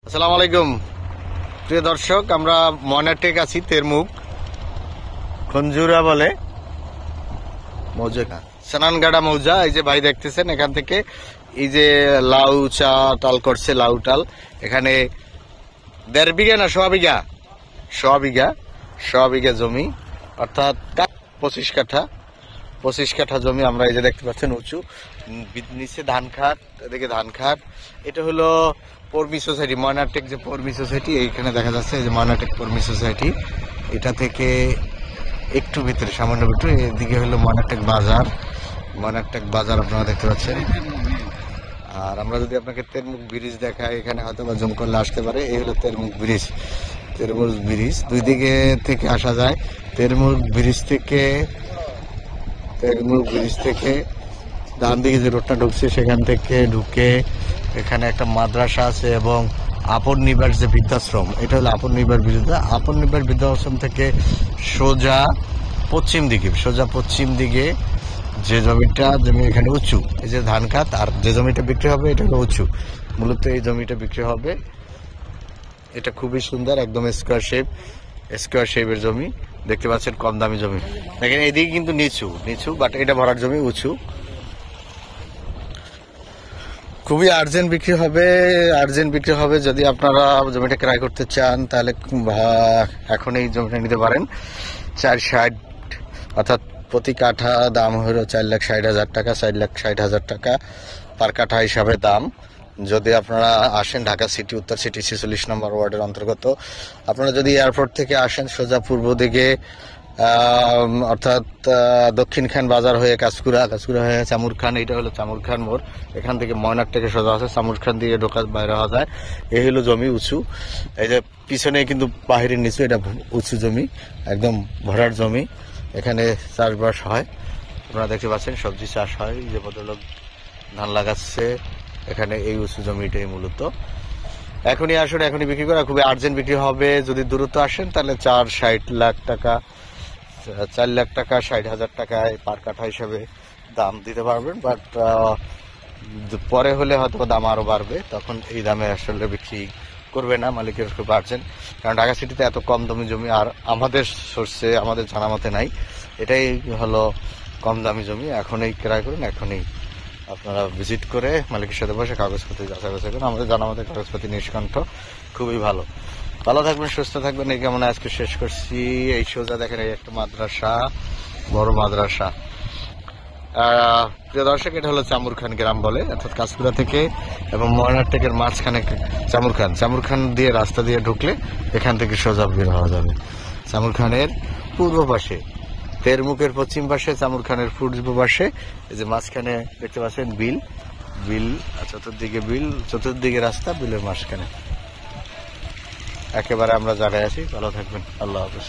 আসসালামু আলাইকুম প্রিয় দর্শক, আমরা ময়নাটেক আছি তেরমুখ খঞ্জুরা বলে মৌজা, সানানগাড়া মৌজা। এই যে ভাই দেখতেছেন, এখান থেকে এই যে লাউ চাল করছে, লাউ টাল এখানে 1.5 বিঘা না 1.5 বিঘা জমি, অর্থাৎ 25 কাঠা জমি। আমরা এই যে দেখতে পাচ্ছেন উঁচু, নিচে ধান খাট, এদিকে ধান খাট। এটা হলো পর্মি সোসাইটি, ময়নাটেক যে পর্মি সোসাইটি, এইখানে দেখা যাচ্ছে যে ময়নাটেক পর্মি সোসাইটি। এটা থেকে একটু ভিতরে, সামান্য ভিতরে এদিকে হলো ময়নাটেক বাজার আপনারা দেখতে পাচ্ছেন। আর আমরা যদি আপনাকে তেরমুখ ব্রিজ দেখাই, এখানে হয়তো বা জুম করলে আসতে পারে। এই হলো তেরমুখ ব্রিজ, দুই দিকে থেকে আসা যায়। তেরমুখ ব্রিজ থেকে ডান দিকে যে রোডটা ঢুকছে, সেখান থেকে ঢুকে এখানে একটা মাদ্রাসা আছে এবং আপন নিবার যে বৃদ্ধাশ্রম, এটা হলো আপন নিবার বৃদ্ধাশ্রম থেকে সোজা পশ্চিম দিকে যে জমি এখানে উঁচু, এই যে ধান খাত, আর যে জমিটা বিক্রি হবে এটা হলো উঁচু। মূলত এই জমিটা বিক্রি হবে, এটা খুবই সুন্দর, একদম স্কোয়ার শেপের জমি দেখতে পাচ্ছেন, কম দামি জমি। দেখেন এদিকে কিন্তু নিচু, বাট এটা ভরার জমি উঁচু। খুবই আর্জেন্ট বিক্রি হবে। যদি আপনারা জমিটা ক্রয় করতে চান তাহলে এখন এই জমিটা নিতে পারেন। 460, অর্থাৎ প্রতি কাঠা দাম হলো 4,60,000 টাকা, 4,60,000 টাকা পার কাঠা হিসাবে দাম। যদি আপনারা আসেন ঢাকা সিটি, উত্তর সিটি 46 নম্বর ওয়ার্ডের অন্তর্গত। আপনারা যদি এয়ারপোর্ট থেকে আসেন সোজা পূর্ব দিকে, অর্থাৎ দক্ষিণ খান বাজার হয়ে কাঁচকুড়া হয়ে চামুর খান, এটা হলো চামুর খান মোড়। এখান থেকে ময়নাটেকে সোজা আছে, চামুর খান দিয়ে বাইরে হওয়া যায়। এই হলো জমি উঁচু, এই যে পিছনে কিন্তু বাহিরের নিচু, এটা উঁচু জমি, একদম ভরার জমি। এখানে চাষবাস হয়, আপনারা দেখতে পাচ্ছেন সবজি চাষ হয়। যে ভদ্রলোক ধান লাগাচ্ছে এখানে, এই উঁচু জমিটাই মূলত। এখনই আসুন, এখনই বিক্রি করা, খুবই আর্জেন্ট বিক্রি হবে। যদি দ্রুত আসেন তাহলে 4,60,000 টাকা, 4,60,000 টাকায় পার কাঠা হিসাবে দাম দিতে পারবেন। বাট পরে হলে হয়তো দাম আরো বাড়বে, তখন এই দামে আসলে বিক্রি করবে না মালিকের, খুব আর্জেন্ট। কারণ ঢাকা সিটিতে এত কম দামি জমি আর আমাদের সোর্সে, আমাদের জানা মতে নাই। এটাই হলো কম দামি জমি। এখনই ক্রয় করুন, এখনই আপনারা ভিজিট করে মালিকের সাথে বসে কাগজপত্র যাচাই করুন। আমাদের জানা মতে কাগজপত্র নিষ্কণ্ঠ, খুবই ভালো থাকবেন, সুস্থ থাকবেন। এই কেমন আজকে শেষ করছি। এই সোজা দেখেন, এই একটা মাদ্রাসা, বড় মাদ্রাসা। প্রিয় দর্শক, এটা হলো চামুর খান গ্রাম বলে, অর্থাৎ কাঁচকুড়া থেকে এবং ময়নাটেকের মাঝখানে চামুর খান দিয়ে রাস্তা দিয়ে ঢুকলে এখান থেকে সোজা বের হওয়া যাবে। চামুর খানের পূর্ব পাশে, তেরমুখের পশ্চিম পাশে, চামুর খানের পূর্ব পাশে, এই যে মাঝখানে দেখতে পাচ্ছেন বিল, চতুর্দিকে রাস্তা, বিলের মাঝখানে একেবারে আমরা জায়গায় আছি। ভালো থাকবেন, আল্লাহ হাফেজ।